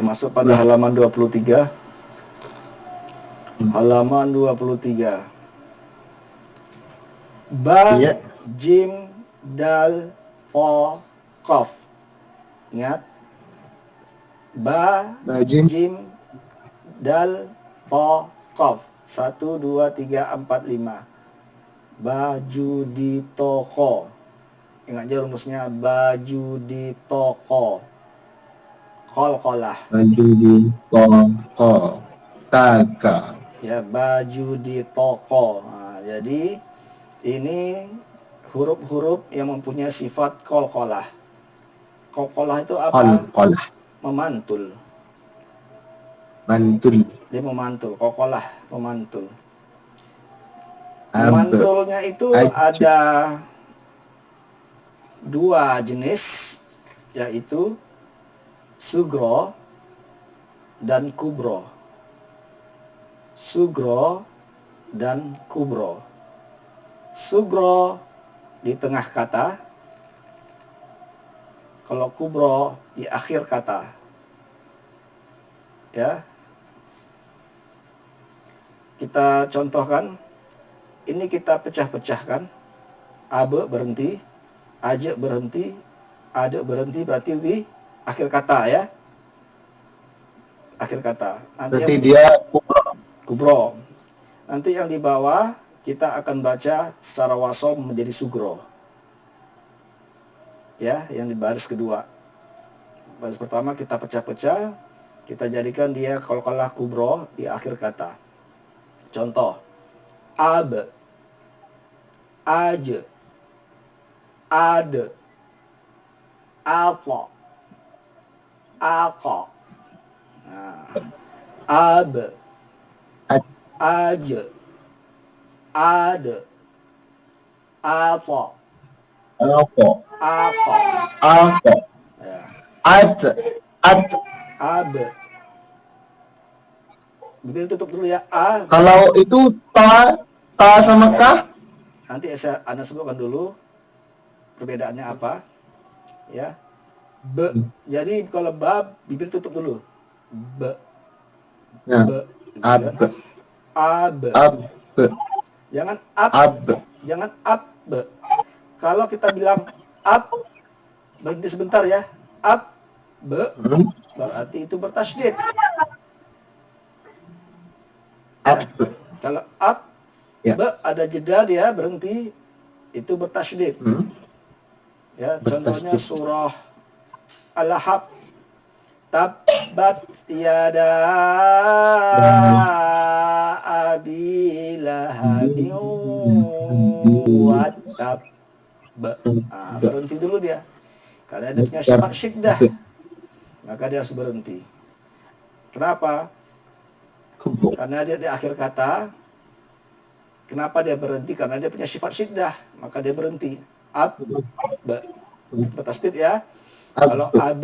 masuk pada halaman 23. Halaman 23. Ba, Iya. jim, dal, po, kof. Ingat. Ba, Bajim. jim, dal, po, kof. 1, 2, 3, 4, 5. Baju di toko. Ingat aja rumusnya, baju di toko. Kol-kolah. Baju di toko. Taka. Ya, baju di toko. Nah, jadi ini huruf-huruf yang mempunyai sifat kol-kolah. Kol-kolah itu apa? Kol-kolah. Memantul. Mantul. Dia memantul. Kol-kolah memantul. Ab. Memantulnya itu Aj. ada dua jenis, yaitu sugro dan kubro. Sugro dan kubro. Sugro di tengah kata, kalau kubro di akhir kata. Ya. Kita contohkan, ini kita pecah-pecahkan. Abe berhenti, aje berhenti, ade berhenti, berarti di akhir kata ya. Akhir kata. Nanti Berarti yang dia kubro. Nanti yang di bawah kita akan baca secara wasol menjadi sugro. Ya, yang di baris kedua. Baris pertama kita pecah-pecah, kita jadikan dia kol-kolah kubro di akhir kata. Contoh, ab, aj, ad, apa, ako. Nah, ab, aj, ad, apa, apa? ako. Apa? Ya, At. At. ab. Bibir tutup dulu ya. A. Kalau itu ta sama kah? Nanti Anda sebutkan dulu perbedaannya apa. Ya. B. Jadi kalau bab bibir tutup dulu. B. Ya. B. Gitu Ab. kan. Ab. Ab. Jangan ab. Ab. Jangan ab. Kalau kita bilang ab, berhenti sebentar ya. Ab. B. Berarti itu bertasydid. Ya. Ab. Kalau ab, Ya. B ada jeda dia berhenti, itu bertasydid. Ya, contohnya surah Al-Lahab. Tabbat yada abi lahabin wa tab. Berhenti dulu dia. Karena dia punya sifat syiddah, maka dia harus berhenti. Kenapa? Karena dia di akhir kata. Kenapa dia berhenti? Karena dia punya sifat syiddah, maka dia berhenti. Ab, bertasydid ya. Kalau ab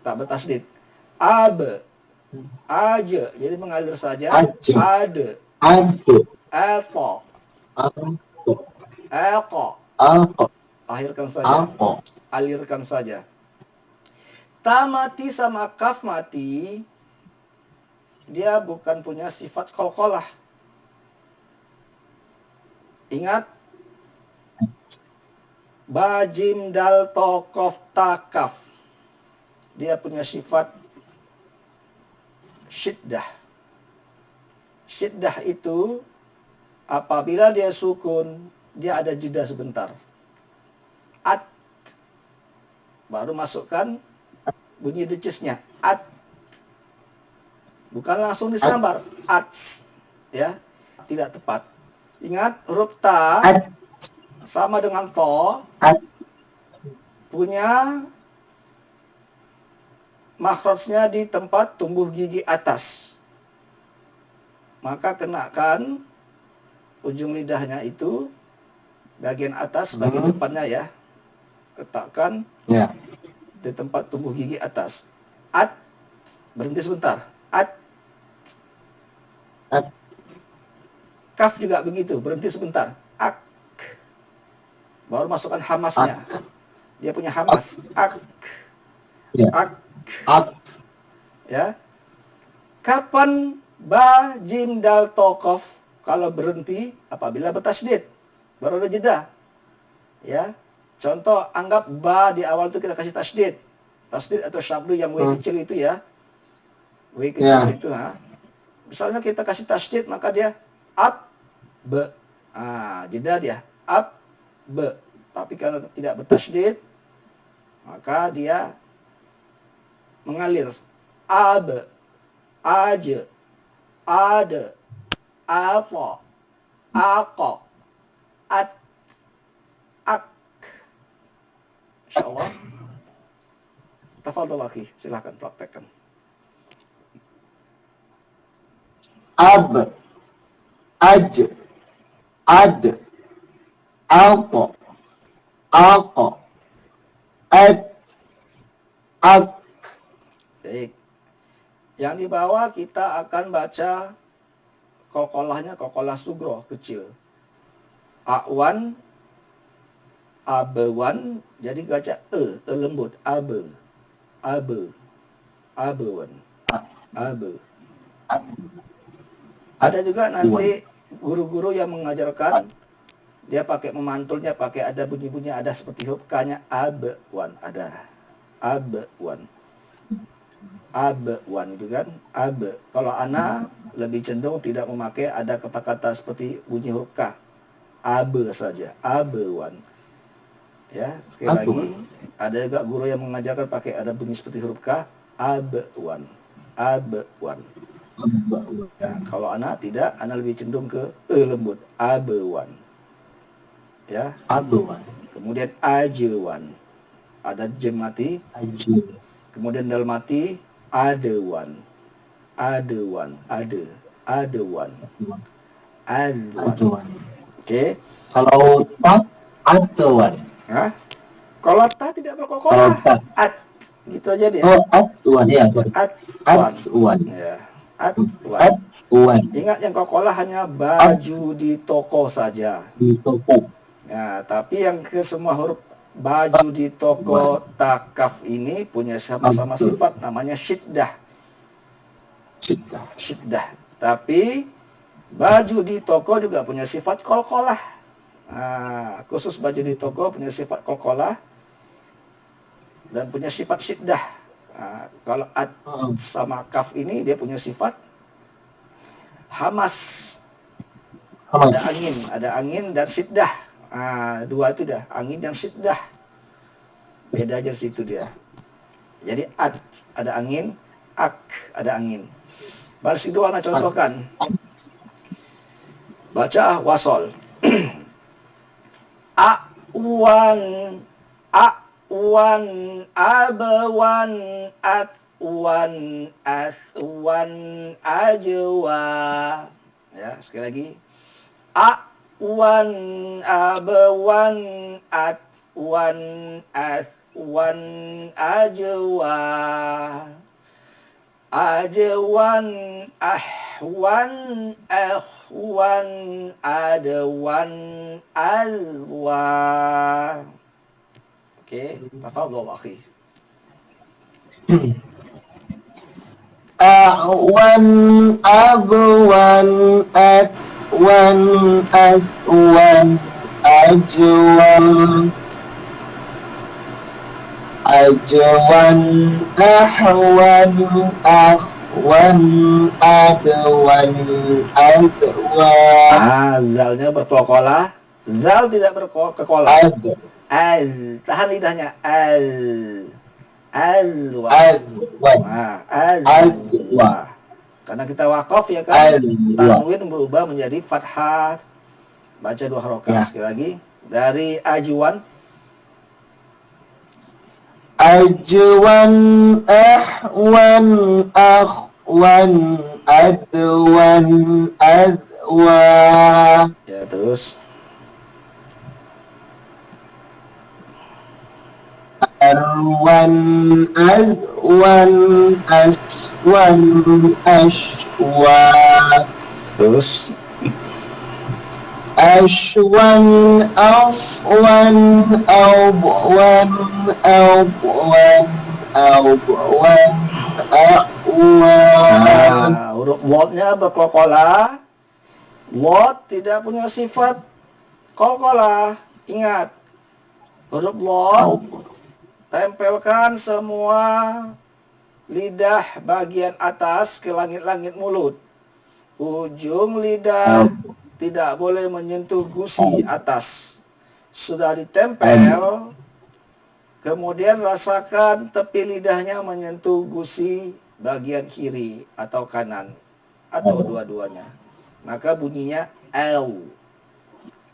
tak bertasydid. Ab, aja, jadi mengalir saja. Ad, elko, elko. Akhirkan saja. Alirkan saja. Ta mati sama kaf mati, dia bukan punya sifat kolkolah. Ingat, bajim dal tokof takaf, dia punya sifat syiddah. Syiddah itu apabila dia sukun, dia ada jeda sebentar. At, baru masukkan bunyi decisnya. At, bukan langsung disambar. At, ya, tidak tepat. Ingat, huruf ta sama dengan to, punya makhrajnya di tempat tumbuh gigi atas. Maka kenakan ujung lidahnya itu bagian atas, bagian depannya ya. Letakkan di tempat tumbuh gigi atas. At, berhenti sebentar. At. Kaf juga begitu, berhenti sebentar. Ak. Baru masukkan hamasnya. Dia punya hamas. Ak. Ak. Ya. Kapan ba, jim, dal, tokof kalau berhenti apabila bertasydid? Baru ada jeda. Ya. Contoh, anggap ba di awal itu kita kasih tasydid. Tasydid atau syabdu yang W kecil itu ya. W kecil itu. Misalnya kita kasih tasydid, maka dia ab, be. Jeda dia. Ab, be. Tapi kalau tidak bertasydid, maka dia mengalir. Ab, aja, ada, apa, ako, at, ak. Insyaallah. Tafadhol akhi, silakan praktekkan. Ab, aj, ad, apa, ako, at, ak. Baik. Yang di bawah kita akan baca kokolahnya, kokolah sugro kecil. Awan, abewan, jadi baca lembut, abe, abewan, abe. Ada juga nanti guru-guru yang mengajarkan dia pakai memantulnya, pakai ada bunyi-bunyi, ada seperti huruf K-nya, abewan, ada abewan. Abewan itu kan, abe. Kalau ana lebih cenderung tidak memakai ada kata-kata seperti bunyi huruf K. Abe saja, abewan. Ya, sekali lagi ada juga guru yang mengajarkan pakai ada bunyi seperti huruf K, abewan, abewan. Ya, kalau ana tidak, ana lebih cenderung ke lembut, abewan. Ya, Abewan. kemudian ajewan, ada jem mati. Kemudian dal mati, adewan, adewan, adewan, adewan. Oke. Kalau ta, adewan. Kalau ta tidak berkokolah, at, gitu aja dia. Oh, atwan ya. Atwan. Ya, atwan. Ingat yang kokolah hanya baju di toko saja. Di toko. Ya, tapi yang ke semua huruf baju di toko takaf ini punya sama-sama sifat namanya syiddah. Syiddah. Tapi baju di toko juga punya sifat kolkolah. Khusus baju di toko punya sifat kolkolah dan punya sifat syiddah. Kalau at sama kaf ini dia punya sifat hamas. Ada angin dan syiddah. Dua itu dah, angin dan syiddah. Beda aja situ dia. Jadi at ada angin, ak ada angin. Baris kedua ana contohkan. Baca wasol. Awan, abawan, atwan, athwan, ajwa. Ya, sekali lagi. Awan, abawan, atwan, athwan, ajwa. Ajwan, ahwan, akhwan, adwan, alwa. Oke, tafadhol akhi. Awan, abwan, atwan, athwan, ajwan, ajwan, ahwan, akhwan, adwan, adwa. Zalnya berkokolah. Zal tidak berkokolah. Tahan lidahnya. Alwa. Alwa. Karena kita wakaf ya kan. Tanwin berubah menjadi fathah. Baca dua harokat sekali lagi. Dari ajwan. Ajwan, ahwan, akhwan, adwan, adwa. Ya, terus arwan, azwan, aswan, ashwa. Terus ashwan, afwan, awwan, awwan, awwan, Huruf wodnya berkolkolah. Wod tidak punya sifat kolkolah. Ingat, huruf wod tempelkan semua lidah bagian atas ke langit-langit mulut. Ujung lidah tidak boleh menyentuh gusi atas. Sudah ditempel, kemudian rasakan tepi lidahnya menyentuh gusi bagian kiri atau kanan atau dua-duanya. Maka bunyinya L.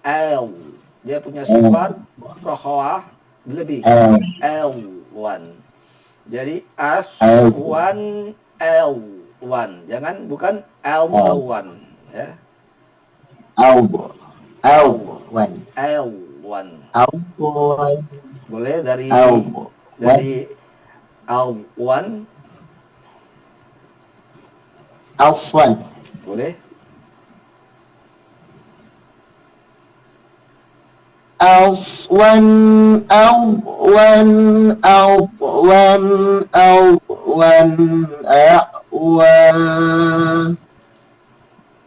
L. Dia punya sifat rokhawah lebih. L1. Jadi as1 L1. Jangan bukan L1 ya. L1. L1. Boleh dari L1 boleh.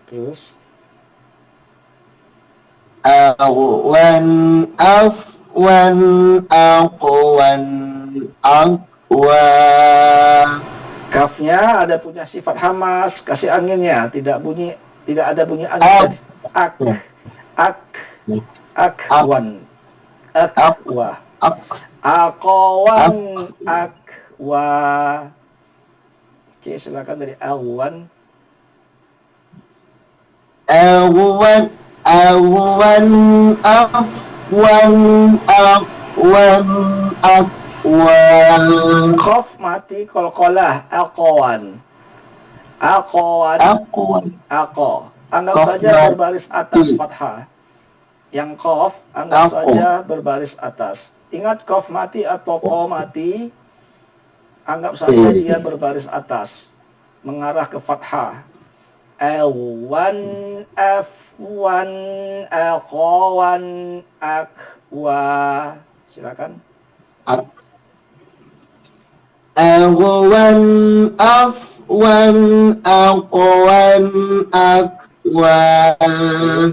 Terus kafnya ada punya sifat hamas, kasih anginnya, tidak ada bunyi angin. Akwan. Aqwan. Akwa. Oke, silakan dari L1. Qaf mati qalqalah. Aqwan. Anggap saja berbaris atas fathah. Yang qaf anggap saja berbaris atas. Ingat qaf mati atau qa mati, anggap saja dia berbaris atas, mengarah ke fathah. L1, F1, Aqwan, Aqwa. Silakan. Aqwan, Afwan, Aqwan, Aqwa.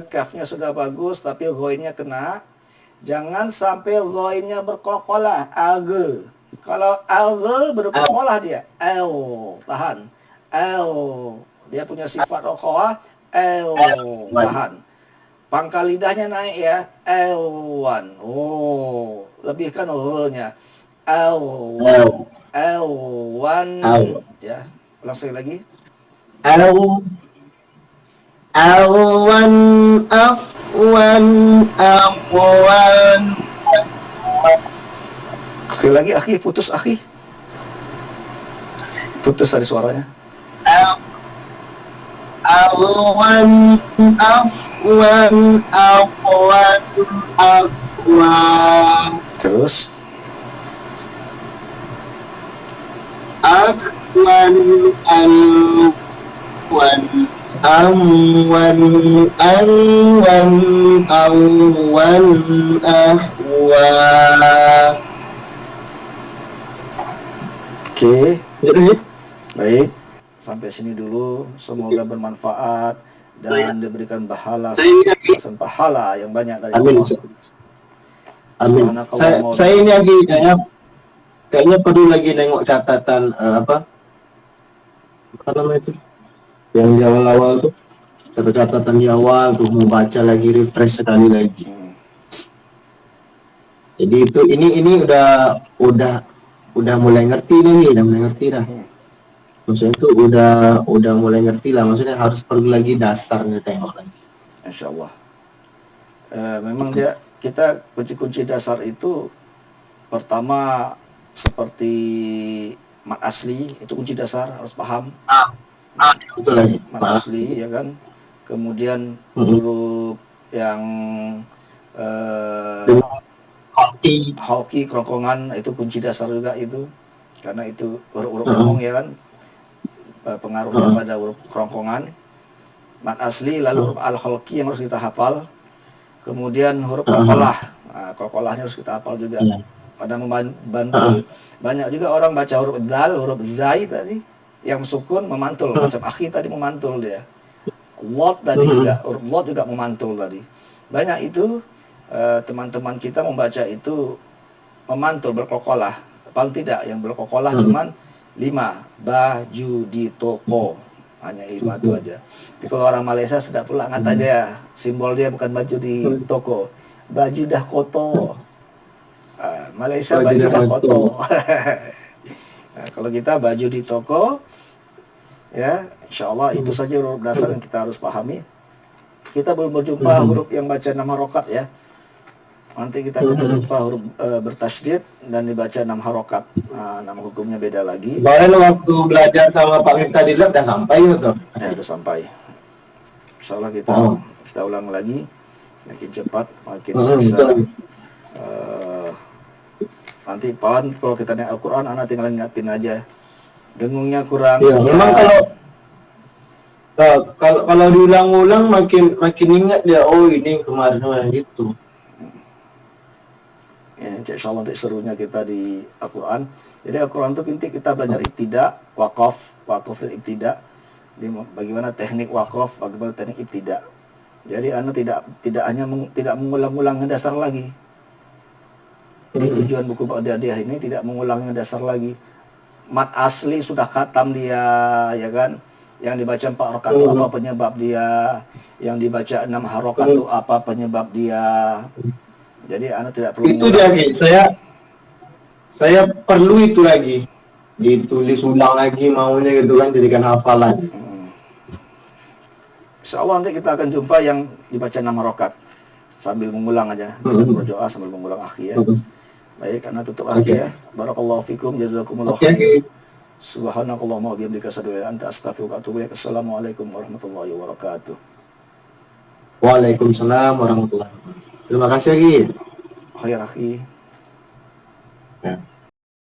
Kafnya sudah bagus, tapi ghoinnya kena. Jangan sampai ghoinnya berkokolah. Alge. Kalau alge berkokolah dia. L. Tahan. L. Dia punya sifat rokhawah. L. Tahan. Pangkal lidahnya naik ya. L1. Oh. Lebihkan L-nya. L1. Ya. Ulang sekali lagi. Awan, afwan, aqwan. Sekali lagi, akhi, putus akhi. Putus tadi suaranya. Awan, afwan, aqwan, aqwan. Terus. Aqwan, alwan. Awan, ahwa. Oke. Baik. Sampai sini dulu. Semoga bermanfaat dan diberikan pahala yang banyak dari Amin. Allah. Amin. Saya ini lagi kayaknya perlu lagi nengok catatan apa namanya itu? Yang di awal-awal tuh catatan di awal tuh membaca lagi, refresh sekali lagi. Jadi itu ini udah mulai ngerti nih, dah. Maksudnya itu udah mulai ngerti lah. Maksudnya harus perlu lagi dasar nih tengok lagi. Insyaallah. Memang kita kunci-kunci dasar itu pertama seperti mat asli, itu kunci dasar harus paham. Betul lagi. Mat asli ya kan. Kemudian huruf yang halki kerongkongan itu kunci dasar juga itu, karena itu huruf ngomong ya kan, pengaruhnya pada huruf kerongkongan. Mat asli, lalu huruf al-halki yang harus kita hafal. Kemudian huruf qalqalah. Nah, qalqalahnya harus kita hafal juga. Pada membantu. Banyak juga orang baca huruf dal, huruf zai tadi Yang sukun memantul, macam akhi tadi memantul dia. Lot tadi juga, lot juga memantul tadi. Banyak itu teman-teman kita membaca itu memantul, berkokolah. Paling tidak yang berkokolah cuman 5, baju di toko, hanya 5 itu aja. Tapi kalau orang Malaysia sudah pula ngata dia, simbol dia bukan baju di toko, baju dah kotor. Malaysia baju dah kotor. Nah, kalau kita baju di toko, ya insya Allah itu saja huruf dasar yang kita harus pahami. Kita belum berjumpa huruf yang baca 6 harokat ya. Nanti kita akan berjumpa huruf bertasydid dan dibaca 6 harokat. Nama hukumnya beda lagi. Kemarin waktu belajar sama Pak Miftah di lab udah sampai gitu. Ya udah sampai. Insya Allah kita ulang lagi. Makin cepat, makin susah. Nanti kalau kita naik Al-Quran, anak tinggal ingatin aja. Dengungnya kurang. Ya, memang kalau diulang-ulang makin ingat dia, oh ini kemarin gitu. Ya, insya Allah nanti serunya kita di Al-Quran. Jadi Al-Quran itu inti kita belajar ibtidak, wakaf dan ibtidak. Bagaimana teknik wakaf, bagaimana teknik ibtidak. Jadi anda tidak hanya tidak mengulang-ulang yang dasar lagi. Jadi tujuan buku Ba'diyah ini tidak mengulang yang dasar lagi. Mat asli sudah khatam dia, ya kan? Yang dibaca 4 rakaat itu apa penyebab dia? Yang dibaca 6 harokat itu apa penyebab dia? Jadi Anda tidak perlu itu dia, saya perlu itu lagi ditulis ulang lagi maunya gitu kan, jadikan hafalan. Insya Allah nanti kita akan jumpa yang dibaca 6 harokat sambil mengulang aja, berdoa sambil mengulang akhi ya. Baik, karena tutup akhi ya. Barakallahu fikum, jazakumullah khair. Subhanakallahumma wa bihamdika asyhadu an la ilaha illa anta astaghfiruka wa atubu ilaik. Assalamualaikum warahmatullahi wabarakatuh. Waalaikumsalam warahmatullahi wabarakatuh. Terima kasih lagi. Khair akhi. Ya.